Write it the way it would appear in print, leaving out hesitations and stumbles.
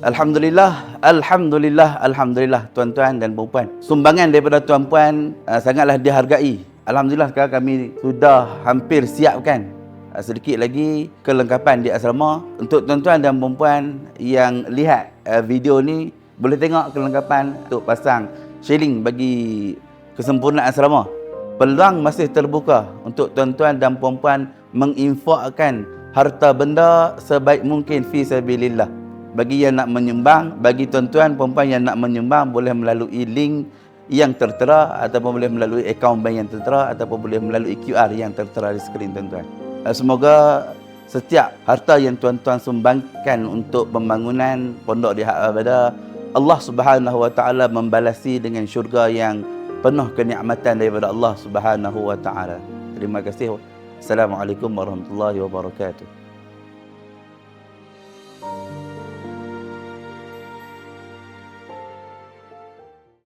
Alhamdulillah tuan-tuan dan puan-puan. Sumbangan daripada tuan-puan sangatlah dihargai. Alhamdulillah sekarang kami sudah hampir siapkan sedikit lagi kelengkapan di asrama. Untuk tuan-tuan dan puan-puan yang lihat video ni, boleh tengok kelengkapan untuk pasang shieling bagi kesempurnaan asrama. Peluang masih terbuka untuk tuan-tuan dan puan-puan menginfakkan harta benda sebaik mungkin fi sabilillah. Bagi yang nak menyumbang, bagi tuan-tuan puan-puan yang nak menyumbang, boleh melalui link yang tertera, ataupun boleh melalui akaun bank yang tertera, ataupun boleh melalui QR yang tertera di skrin tuan-tuan. Semoga setiap harta yang tuan-tuan sumbangkan untuk pembangunan pondok di Hak Abada, Allah Subhanahu wa taala membalasi dengan syurga yang penuh kenikmatan daripada Allah Subhanahu wa taala. Terima kasih. Assalamualaikum warahmatullahi wabarakatuh.